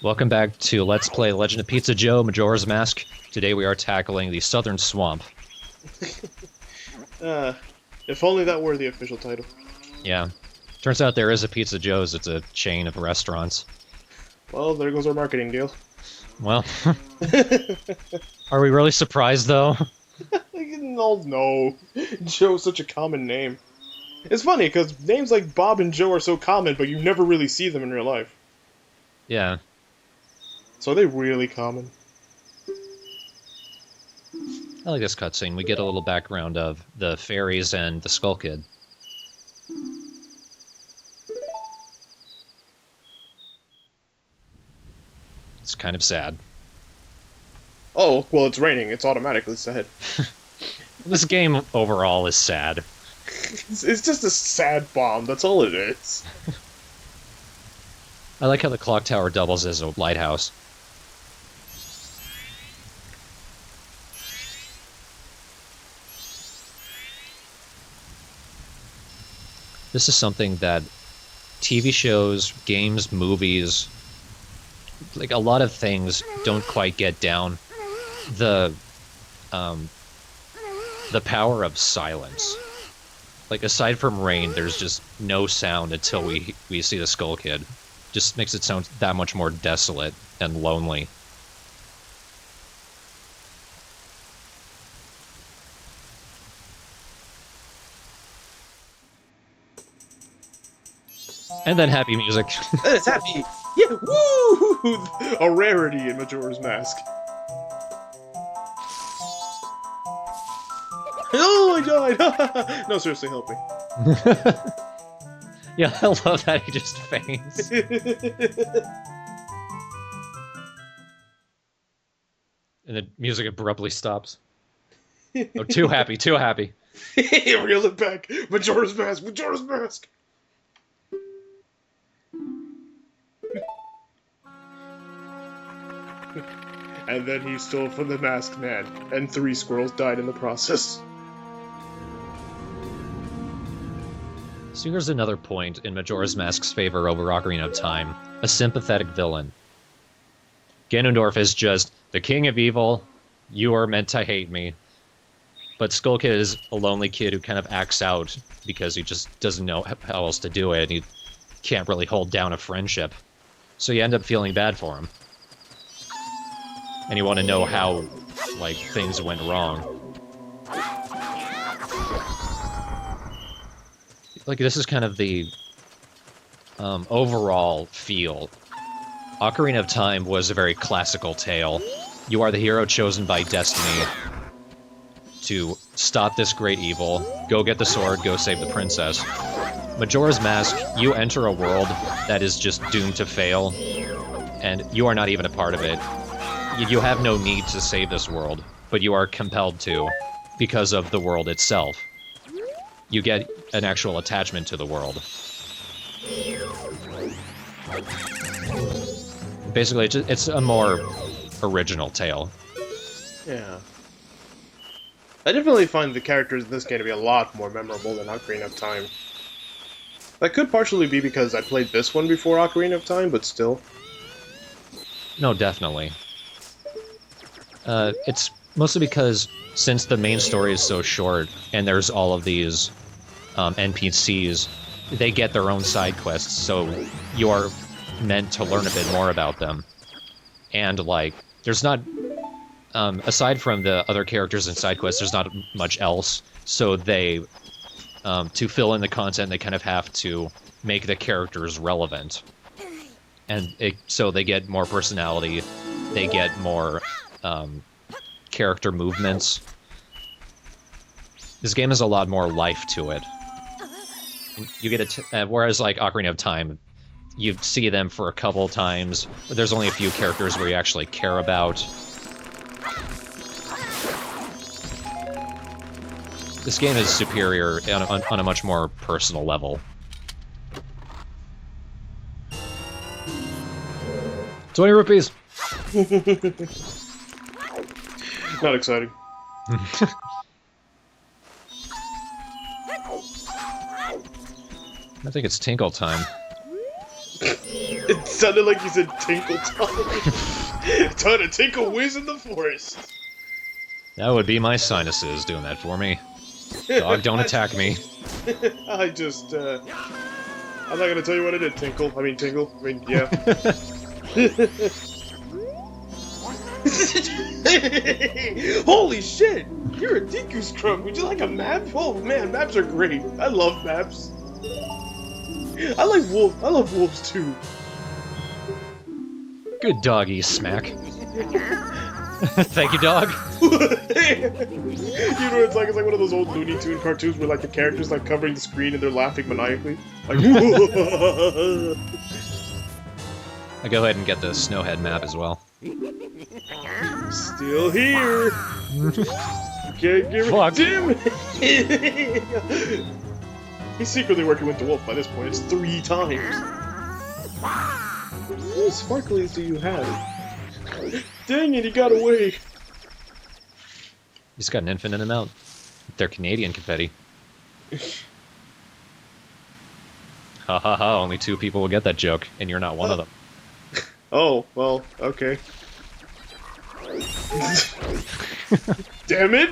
Welcome back to Let's Play Legend of Pizza Joe Majora's Mask. Today we are tackling the Southern Swamp. Uh, if only that were the official title. Yeah. Turns out there is a Pizza Joe's. It's a chain of restaurants. Well, there goes our marketing deal. Well, are we really surprised, though? No. Joe's such a common name. It's funny, because names like Bob and Joe are so common, but you never really see them in real life. Yeah. So are they really common? I like this cutscene. We get a little background of the fairies and the Skull Kid. It's kind of sad. Oh, well, it's raining. It's automatically sad. This game overall is sad. It's just a sad bomb. That's all it is. I like how the clock tower doubles as a lighthouse. This is something that TV shows, games, movies, like a lot of things don't quite get down. The power of silence. Like, aside from rain, there's just no sound until we see the Skull Kid. Just makes it sound that much more desolate and lonely. And then happy music. It's happy! Yeah, woo! A rarity in Majora's Mask. Oh, I died! No, seriously, help me. Yeah, I love that he just faints. And the music abruptly stops. Oh, too happy, too happy. Reel it back! Majora's Mask! Majora's Mask! And then he stole from the Masked Man, and 3 squirrels died in the process. So here's another point in Majora's Mask's favor over Ocarina of Time. A sympathetic villain. Ganondorf is just the king of evil, you are meant to hate me. But Skull Kid is a lonely kid who kind of acts out because he just doesn't know how else to do it, and he can't really hold down a friendship. So you end up feeling bad for him. And you want to know how, like, things went wrong. Like, this is kind of the overall feel. Ocarina of Time was a very classical tale. You are the hero chosen by destiny to stop this great evil, go get the sword, go save the princess. Majora's Mask, you enter a world that is just doomed to fail, and you are not even a part of it. You have no need to save this world, but you are compelled to, because of the world itself. You get an actual attachment to the world. Basically, it's a more original tale. Yeah. I definitely find the characters in this game to be a lot more memorable than Ocarina of Time. That could partially be because I played this one before Ocarina of Time, but still. No, definitely. It's mostly because since the main story is so short, and there's all of these NPCs, they get their own side quests, so you are meant to learn a bit more about them. And, like, there's not... aside from the other characters and side quests, there's not much else, so they... to fill in the content, they kind of have to make the characters relevant. And so they get more personality, they get more... character movements. This game has a lot more life to it. You get whereas like Ocarina of Time, you see them for a couple times, but there's only a few characters where you actually care about. This game is superior on a much more personal level. 20 rupees! Not exciting. I think it's Tinkle time. It's sounded like you said tinkle time. Time to tinkle whiz in the forest. That would be my sinuses doing that for me. Dog, don't attack me. I just, I'm not gonna tell you what I did, Tinkle. I mean, Tingle. I mean, yeah. Holy shit! You're a Deku Scrub. Would you like a map? Oh man, maps are great. I love maps. I like wolves. I love wolves too. Good doggy smack. Thank you, dog. You know what it's like? It's like one of those old Looney Tune cartoons where like the characters like covering the screen and they're laughing maniacally. Like, I go ahead and get the Snowhead map as well. still here. Can't get Fuck. Damn it. He's secretly working with the wolf by this point. It's 3 times. What sparklies do you have? Dang it, he got away. He's got an infinite amount. They're Canadian confetti. Ha ha ha, only 2 people will get that joke, and you're not one of them. Oh, well, okay. Damn it!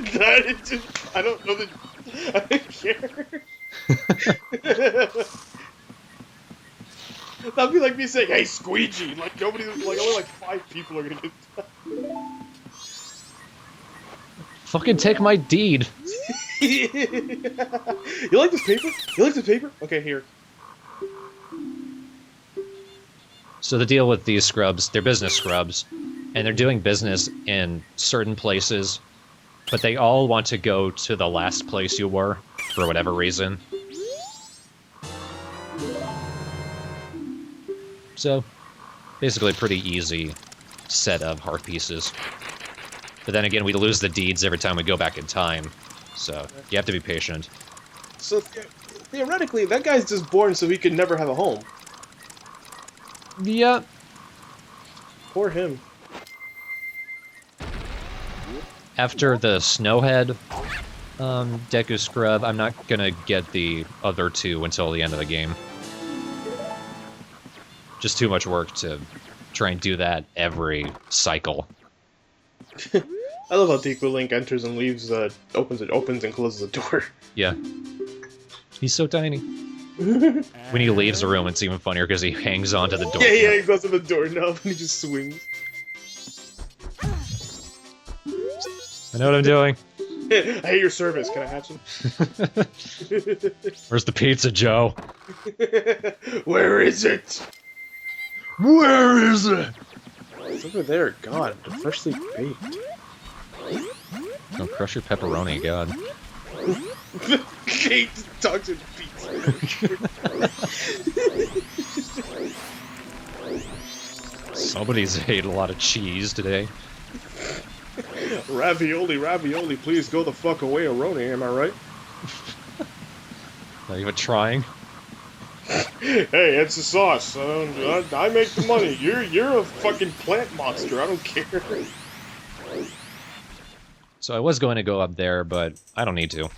I don't know that. I don't care. That'd be like me saying, "Hey, Squeegee!" Like nobody, like only like 5 people are gonna get that. Fucking take my deed. You like this paper? You like this paper? Okay, here. So the deal with these scrubs, they're business scrubs, and they're doing business in certain places, but they all want to go to the last place you were, for whatever reason. So, basically a pretty easy set of heart pieces. But then again, we lose the deeds every time we go back in time, so you have to be patient. So theoretically, that guy's just born so he could never have a home. Yeah. Poor him. After the Snowhead Deku Scrub, I'm not gonna get the other 2 until the end of the game. Just too much work to try and do that every cycle. I love how Deku Link enters and leaves, opens and closes the door. Yeah. He's so tiny. When he leaves the room, it's even funnier because he hangs onto the door. Yeah, he goes to the doorknob and he just swings. I know what I'm doing. I hate your service. Can I have some? Where's the pizza, Joe? Where is it? Where is it? It's over there. God, freshly baked. Don't crush your pepperoni, God. Kate talks in pizza. Somebody's ate a lot of cheese today. Ravioli, please go the fuck away, Aroni, am I right? Not even trying. Hey, it's the sauce. I make the money. You're a fucking plant monster. I don't care. So I was going to go up there, but I don't need to.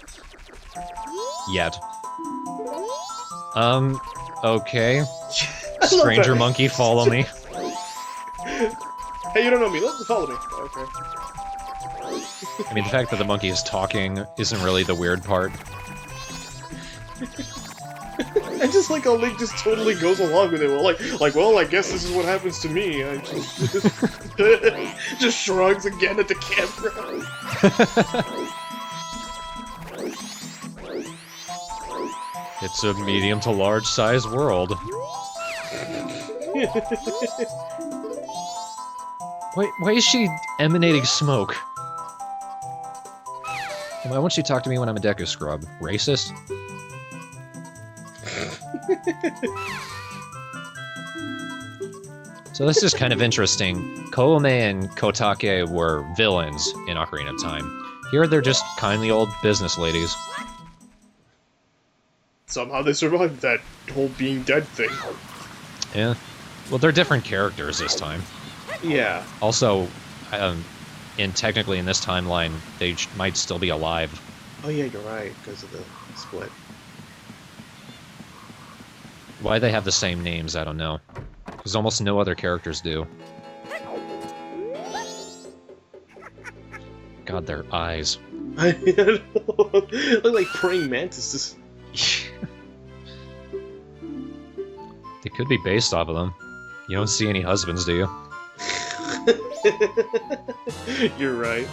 Yet. Okay. Stranger monkey, follow me. Hey, you don't know me. Let follow me. Okay. I mean, the fact that the monkey is talking isn't really the weird part. I just like how Link just totally goes along with it. Well, I guess this is what happens to me. I just shrugs again at the camera. It's a medium to large size world. Why is she emanating smoke? And why won't she talk to me when I'm a Deku Scrub? Racist? So this is kind of interesting. Koome and Kotake were villains in Ocarina of Time. Here they're just kindly old business ladies. Somehow they survived that whole being dead thing. Yeah. Well, they're different characters this time. Yeah. Also, technically in this timeline, they might still be alive. Oh yeah, you're right, because of the split. Why they have the same names, I don't know. Because almost no other characters do. God, their eyes. I look like praying mantises. They could be based off of them. You don't see any husbands, do you? You're right.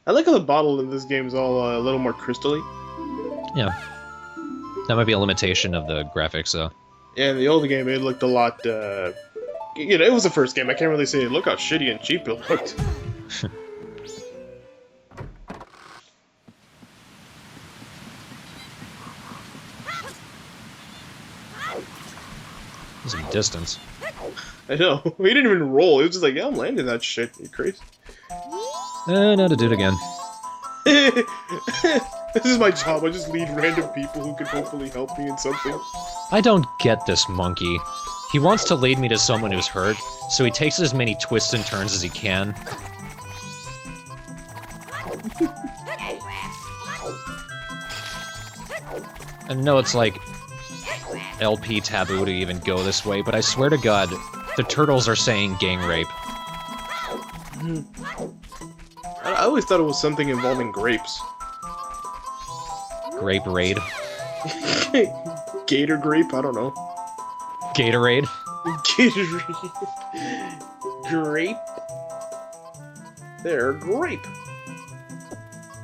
I like how the bottle in this game is all a little more crystally. Yeah. That might be a limitation of the graphics, though. Yeah, in the older game, it looked a lot, you know, it was the first game. I can't really say, look how shitty and cheap it looked. Some distance. I know. He didn't even roll. He was just like, yeah, I'm landing that shit. You crazy? Now to do it again. This is my job. I just lead random people who can hopefully help me in something. I don't get this monkey. He wants to lead me to someone who's hurt, so he takes as many twists and turns as he can. I know it's like LP taboo to even go this way, but I swear to God, the turtles are saying gang rape. I always thought it was something involving grapes. Grape raid. Gator grape? I don't know. Gatorade. Gatorade. Grape? There, grape.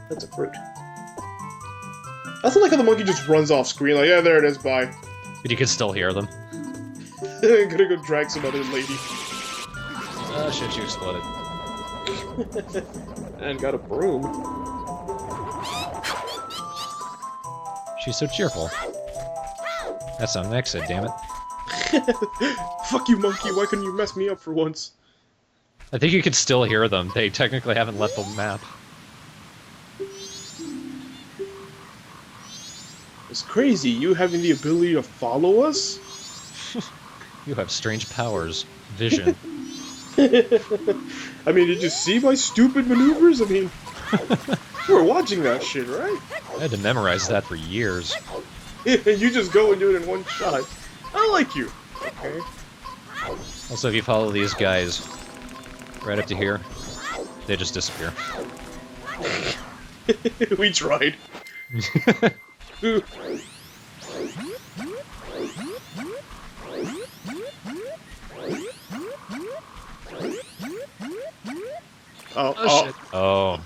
That's a fruit. I also like how the monkey just runs off screen, like, yeah, there it is, bye. But you can still hear them. I'm gonna go drag some other lady. Oh shit, you exploded. And got a broom. She's so cheerful. That's an exit, damn it. Fuck you, monkey, why couldn't you mess me up for once? I think you can still hear them. They technically haven't left the map. It's crazy, you having the ability to follow us? You have strange powers. Vision. I mean, did you see my stupid maneuvers? I mean, you were watching that shit, right? I had to memorize that for years. You just go and do it in one shot. I like you. Okay. Also, if you follow these guys right up to here, they just disappear. We tried. Oh, Shit. Oh.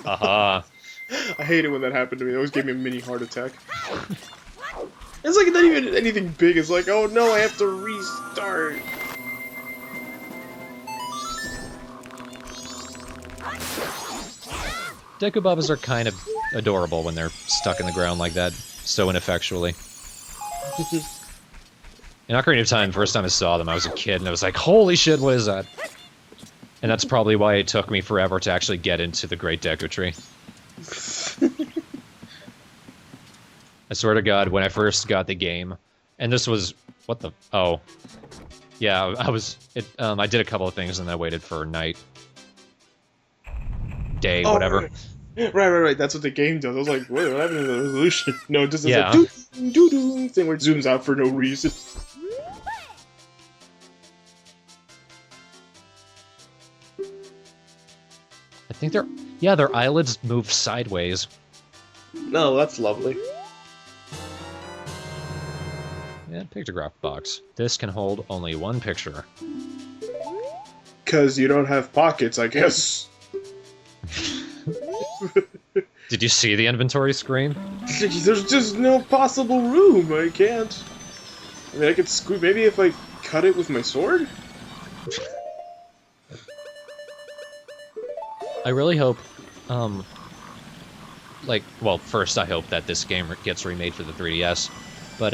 Aha. I hate it when that happened to me. It always gave me a mini heart attack. It's like not even anything big. It's like, oh no, I have to restart. Dekubabas are kind of adorable when they're stuck in the ground like that, so ineffectually. In Ocarina of Time, first time I saw them, I was a kid, and I was like, holy shit, what is that? And that's probably why it took me forever to actually get into the Great Deku Tree. I swear to God, when I first got the game, and this was... what the... oh. Yeah, I did a couple of things, and then I waited for night. Day, whatever. Right. That's what the game does. I was like, what happened to the resolution? No, it just does Yeah. like doo-doo thing where it zooms out for no reason. I think their eyelids move sideways. No, that's lovely. Yeah, pictograph box. This can hold only one picture. Because you don't have pockets, I guess. Did you see the inventory screen? There's just no possible room. I can't. I mean, I could scoot. Maybe if I cut it with my sword? I really hope, well, first I hope that this game gets remade for the 3DS, but,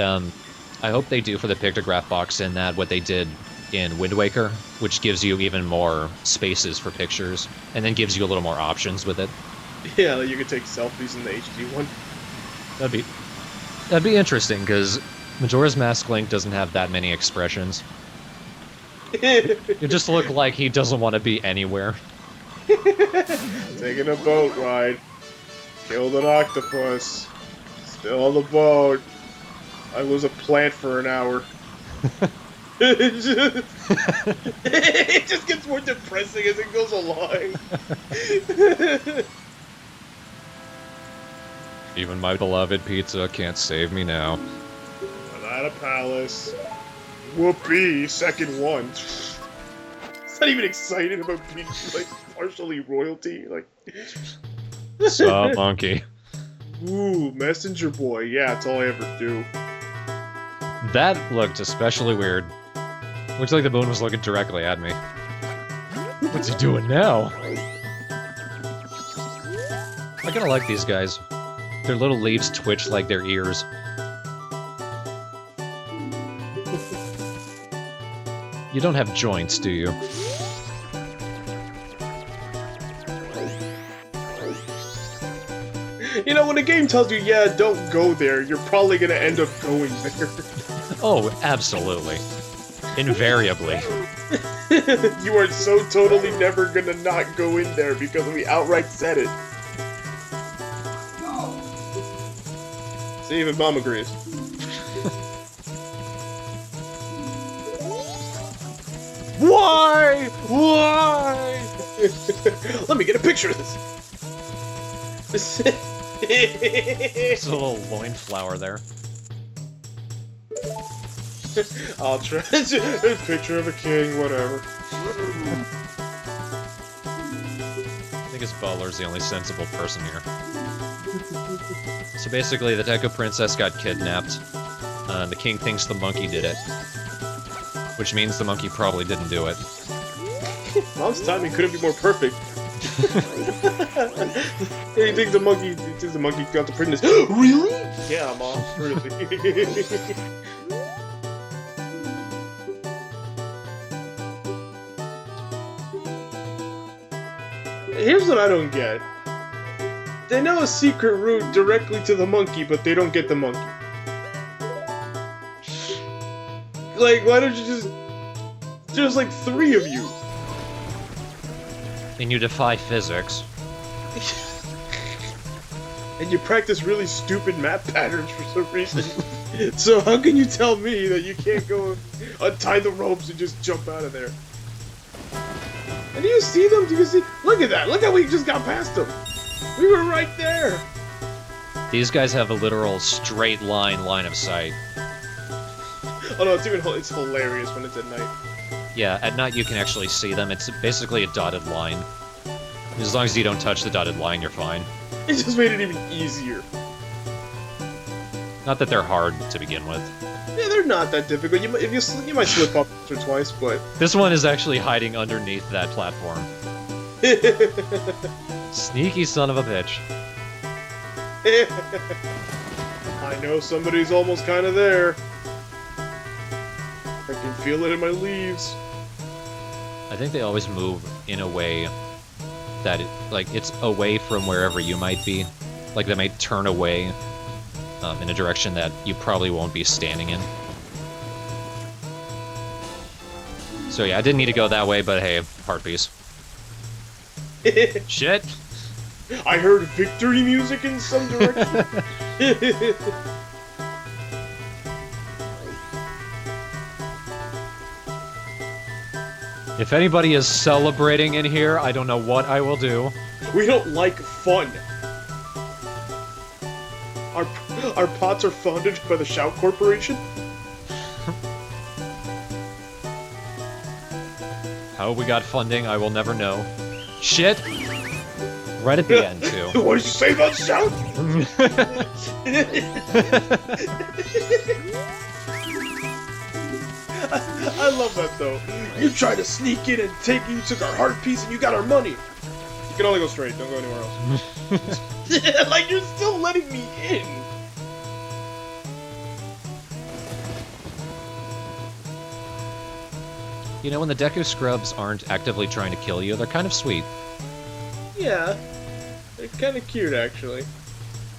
I hope they do for the pictograph box in that what they did in Wind Waker, which gives you even more spaces for pictures, and then gives you a little more options with it. Yeah, like you could take selfies in the HD one. That'd be interesting, because Majora's Mask Link doesn't have that many expressions. It just look like he doesn't want to be anywhere. Taking a boat ride. Killed an octopus. Still on the boat. I was a plant for an hour. It just gets more depressing as it goes along. Even my beloved pizza can't save me now. Banana Palace. Whoopee, second one. It's not even excited about being, like, partially royalty. Like, Sup, monkey? ooh, messenger boy. Yeah, that's all I ever do. That looked especially weird. Looks like the moon was looking directly at me. What's he doing now? I kinda like these guys. Their little leaves twitch like their ears. You don't have joints, do you? You know, when a game tells you, yeah, don't go there, you're probably gonna end up going there. Oh, absolutely. Invariably. You are so totally never gonna not go in there because we outright said it. See, even Mom agrees. Why? Why? Let me get a picture of this. There's a little loin flower there. I'll try. A picture of a king, whatever. I think his butler's the only sensible person here. So basically, the Deku Princess got kidnapped. The king thinks the monkey did it. Which means the monkey probably didn't do it. Mom's timing couldn't be more perfect. He thinks the monkey got the princess. Really? Yeah, Mom. Really. Here's what I don't get. They know a secret route directly to the monkey, but they don't get the monkey. Like, why don't you just... There's like 3 of you. And you defy physics. And you practice really stupid math patterns for some reason. So how can you tell me that you can't go untie the ropes and just jump out of there? And do you see them? Do you see? Look at that! Look how we just got past them! We were right there! These guys have a literal straight line of sight. Oh no, it's hilarious when it's at night. Yeah, at night you can actually see them. It's basically a dotted line. As long as you don't touch the dotted line, you're fine. It just made it even easier. Not that they're hard to begin with. Yeah, they're not that difficult. You might slip up once or twice, but... This one is actually hiding underneath that platform. Sneaky son of a bitch. I know somebody's almost kind of there. I can feel it in my leaves. I think they always move in a way that, it's away from wherever you might be. Like, they might turn away in a direction that you probably won't be standing in. So yeah, I didn't need to go that way, but hey, heart piece. Shit! I heard victory music in some direction. If anybody is celebrating in here, I don't know what I will do. We don't like fun. Our pots are funded by the Shout Corporation. How we got funding, I will never know. Shit! Right at the end, too. What did you say about Shout? I love that though. You tried to sneak in and you took our heart piece and you got our money. You can only go straight, don't go anywhere else. Like, you're still letting me in. You know, when the Deku Scrubs aren't actively trying to kill you, they're kind of sweet. Yeah. They're kind of cute, actually.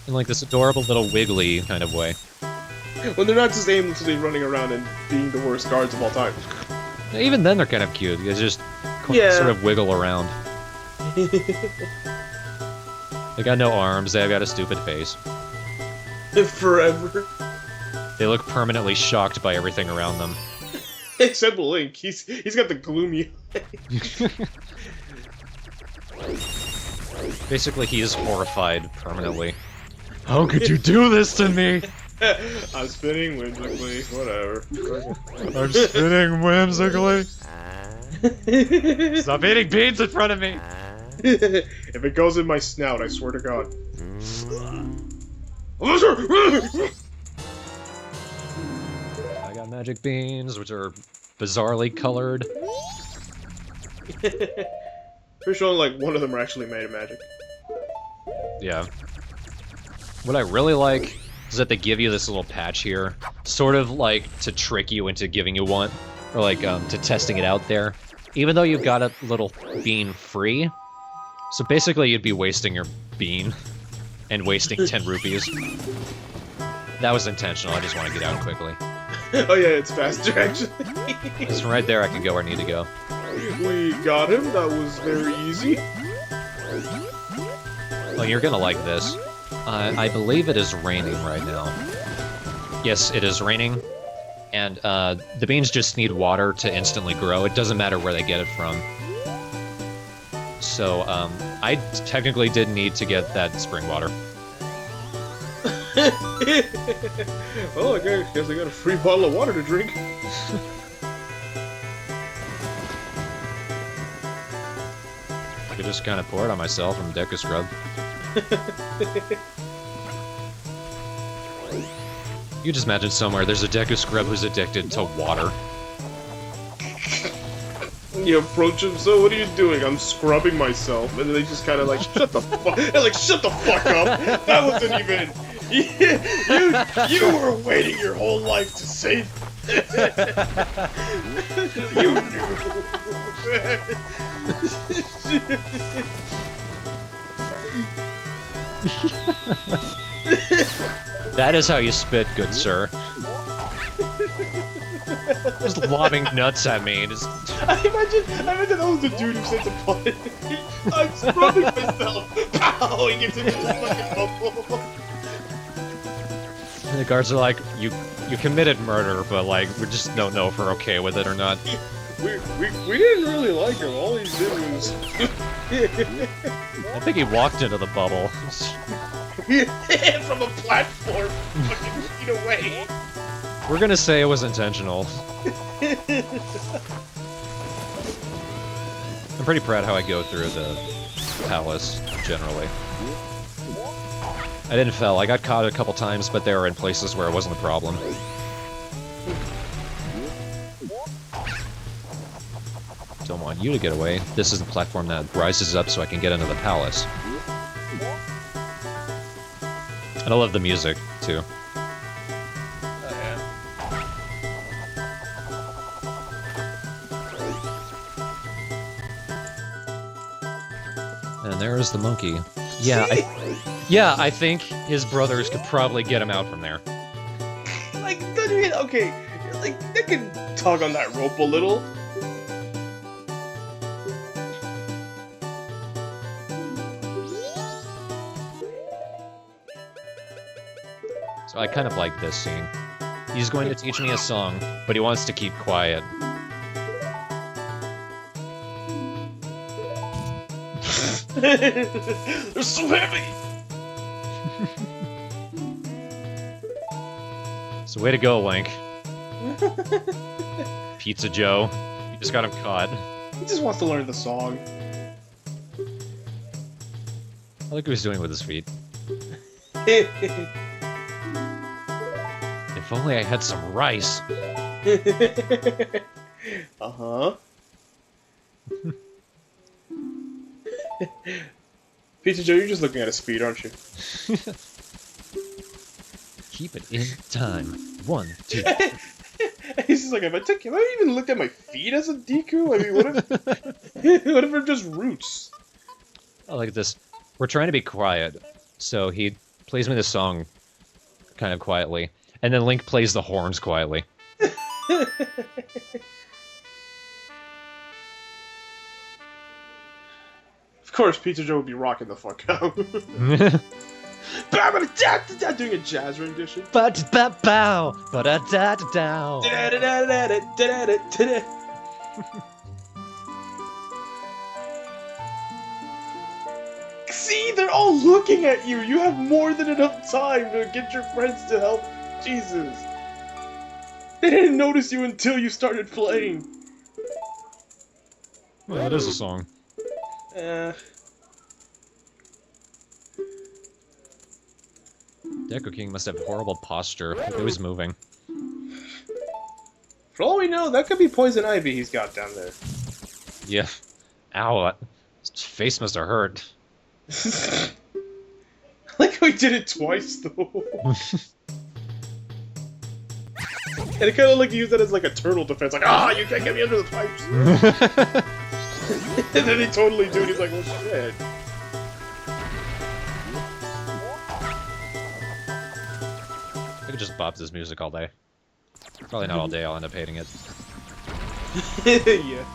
In like this adorable little wiggly kind of way. When they're not just aimlessly running around and being the worst guards of all time. Even then they're kind of cute. They just sort of wiggle around. They got no arms, they've got a stupid face. Forever. They look permanently shocked by everything around them. Except Link, he's got the gloomy Basically, he is horrified permanently. How could you do this to me? I'm spinning whimsically, whatever. I'm spinning whimsically. Stop eating beans in front of me! If it goes in my snout, I swear to God. I got magic beans, which are bizarrely colored. Pretty sure like one of them are actually made of magic. Yeah. What I really like is that they give you this little patch here, sort of like to trick you into giving you one, or like to testing it out there. Even though you've got a little bean free, so basically you'd be wasting your bean and wasting 10 rupees. That was intentional, I just want to get out quickly. Oh yeah, it's faster actually. Just from right there I can go where I need to go. We got him, that was very easy. Oh, you're gonna like this. I believe it is raining right now. Yes, it is raining. And the beans just need water to instantly grow. It doesn't matter where they get it from. So, I technically did need to get that spring water. Well, I guess I got a free bottle of water to drink. I could just kind of pour it on myself from Deku Scrub. You just imagine somewhere there's a Deku Scrub who's addicted to water. You approach him, so what are you doing? I'm scrubbing myself. And they just kind of like, shut the fuck, they're like, shut the fuck up. That wasn't even, you were waiting your whole life to say you knew. That is how you spit, good sir. Just lobbing nuts at me. Just... I imagine that was the dude who said the pun. I'm scrubbing myself, powing into this fucking bubble. And the guards are like, you committed murder, but like, we just don't know if we're okay with it or not. We didn't really like him. All he did was. I think he walked into the bubble. From a platform, fucking feet away. We're gonna say it was intentional. I'm pretty proud how I go through the palace, generally. I didn't fail. I got caught a couple times, but they were in places where it wasn't a problem. Don't want you to get away. This is the platform that rises up so I can get into the palace. And I love the music, too. And there is the monkey. Yeah, I think his brothers could probably get him out from there. Like, don't you get, okay, like, they can tug on that rope a little. So I kind of like this scene. He's going to teach me a song, but he wants to keep quiet. They're so heavy! So way to go, Link. Pizza Joe. You just got him caught. He just wants to learn the song. I like what he's doing with his feet. If only I had some rice. Uh-huh. Pizza Joe, you're just looking at his feet, aren't you? Keep it in time. 1, 2. He's just like, have I even looked at my feet as a Deku? I mean, what if they're just roots? I like this. We're trying to be quiet, so he plays me the song kind of quietly, and then Link plays the horns quietly. Of course, Pizza Joe would be rocking the fuck out. Doing a jazz rendition. Ba-da-ba-bow, ba-da-da-da-dow. See, they're all looking at you. You have more than enough time to get your friends to help. Jesus. They didn't notice you until you started playing. Well, that is a song. Deku King must have horrible posture. He was moving. For all we know, that could be poison ivy he's got down there. Yeah. Ow. His face must have hurt. I like how he did it twice, though. And it kind of like used that as like a turtle defense, like, ah, you can't get me under the pipes. And then he totally do, and he's like, well, shit. I could just bop this music all day. Probably not all day, I'll end up hating it. Yeah.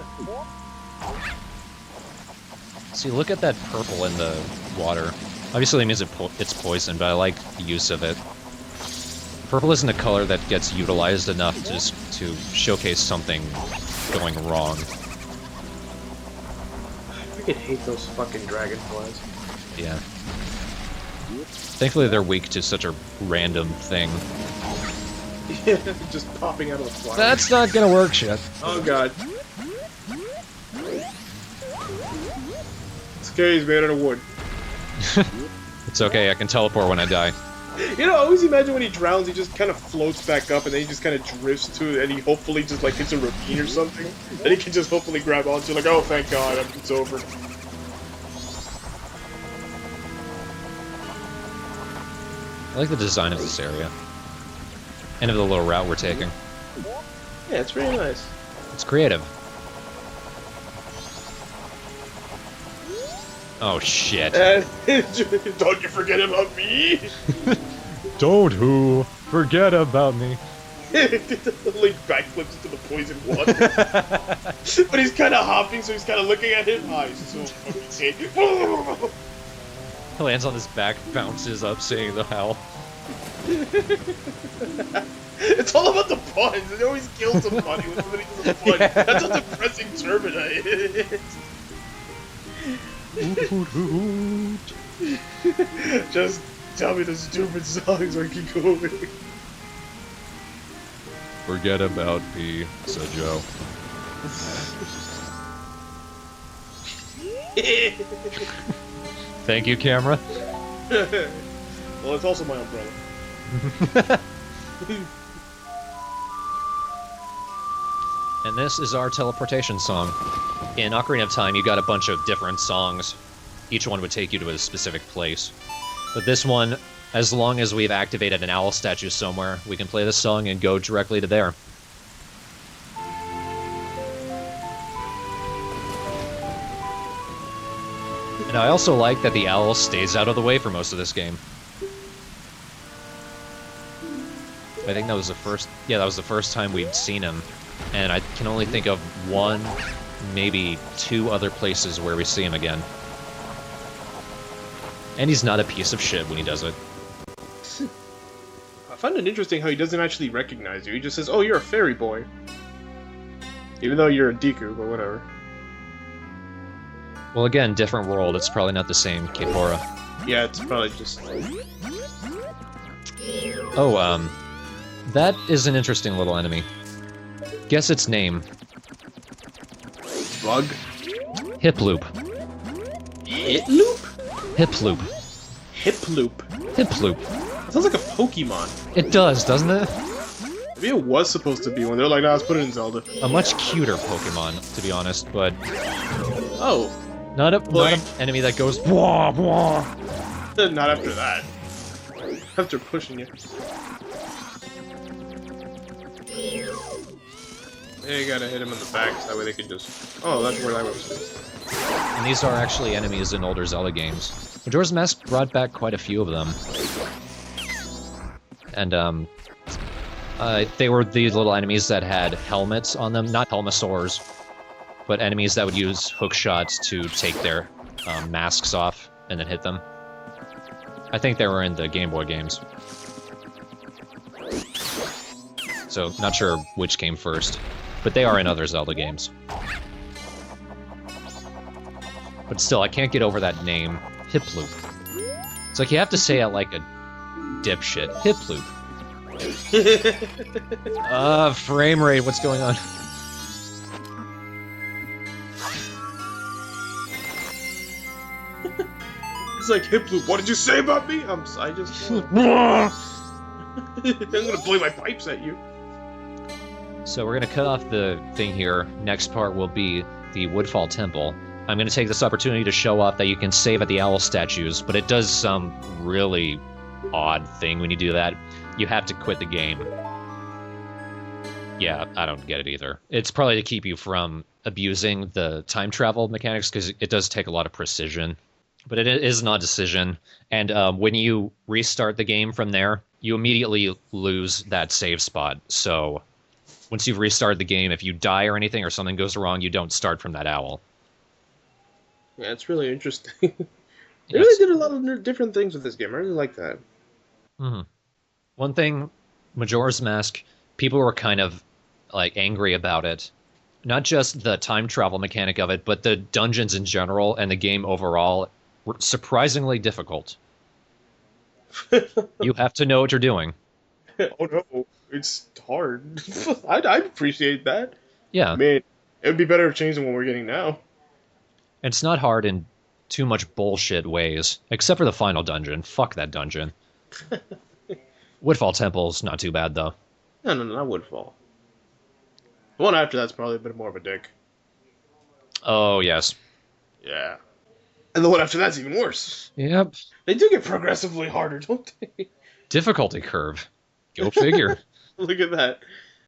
See, look at that purple in the water. Obviously it means it's poison, but I like the use of it. Purple isn't a color that gets utilized enough to showcase something going wrong. I freaking hate those fucking dragonflies. Yeah. Thankfully they're weak to such a random thing. Yeah, just popping out of the flower. That's not gonna work, shit. Oh god. Scary's made out of wood. It's okay, I can teleport when I die. You know, I always imagine when he drowns, he just kind of floats back up, and then he just kind of drifts to it, and he hopefully just like hits a ravine or something, and he can just hopefully grab onto, like, oh, thank God, it's over. I like the design of this area. And of the little route we're taking. Yeah, it's really nice. It's creative. Oh shit. And don't you forget about me! Don't who forget about me. Link backflips into the poison water. But he's kind of hopping, so he's kind of looking at him. Ah, he's so fucking hate. He lands on his back, bounces up, saying the hell. It's all about the puns. It always kills somebody when somebody does a pun. Yeah. That's how depressing Terminite is. Just tell me the stupid songs or keep going. Forget about me, said Joe. Thank you, camera. Well, it's also my umbrella. And this is our teleportation song. In Ocarina of Time, you got a bunch of different songs. Each one would take you to a specific place. But this one, as long as we've activated an owl statue somewhere, we can play this song and go directly to there. And I also like that the owl stays out of the way for most of this game. I think that was the first... Yeah, that was the first time we'd seen him. And I can only think of one, maybe two other places where we see him again. And he's not a piece of shit when he does it. I find it interesting how he doesn't actually recognize you. He just says, oh, you're a fairy boy. Even though you're a Deku, but whatever. Well, again, different world. It's probably not the same Keipora. Yeah, it's probably just... Oh, that is an interesting little enemy. Guess its name. Bug? Hiploop. Hitloop? Hiploop. Hiploop. Hiploop. It sounds like a Pokemon. It does, doesn't it? Maybe it was supposed to be one. They're like, nah, let's put it in Zelda. A much cuter Pokemon, to be honest, but Oh. not an enemy that goes wah wah. Not after that. After pushing you. Yeah, you gotta hit him in the back so that way they can just... Oh, that's where I was. And these are actually enemies in older Zelda games. Majora's Mask brought back quite a few of them. And, they were these little enemies that had helmets on them. Not helmosaurs, but enemies that would use hook shots to take their masks off and then hit them. I think they were in the Game Boy games. So, not sure which came first. But they are in other Zelda games. But still, I can't get over that name, Hiploop. It's like you have to say it like a dipshit. Hiploop. Frame rate, what's going on? It's like, Hiploop, what did you say about me? I just... I'm gonna play my pipes at you. So we're gonna cut off the thing here. Next part will be the Woodfall Temple. I'm gonna take this opportunity to show off that you can save at the owl statues, but it does some really odd thing when you do that. You have to quit the game. Yeah, I don't get it either. It's probably to keep you from abusing the time travel mechanics, because it does take a lot of precision. But it is not a decision, and when you restart the game from there, you immediately lose that save spot. So once you've restarted the game, if you die or anything or something goes wrong, you don't start from that owl. Yeah, it's really interesting. They really did a lot of different things with this game. I really like that. Mm-hmm. One thing, Majora's Mask, people were kind of like angry about it. Not just the time travel mechanic of it, but the dungeons in general and the game overall were surprisingly difficult. You have to know what you're doing. Oh no, it's hard. I'd appreciate that. Yeah. I mean, it would be better if changed than what we're getting now. It's not hard in too much bullshit ways, except for the final dungeon. Fuck that dungeon. Woodfall Temple's not too bad, though. No, not Woodfall. The one after that's probably a bit more of a dick. Oh, yes. Yeah. And the one after that's even worse. Yep. They do get progressively harder, don't they? Difficulty curve. Go figure. Look at that.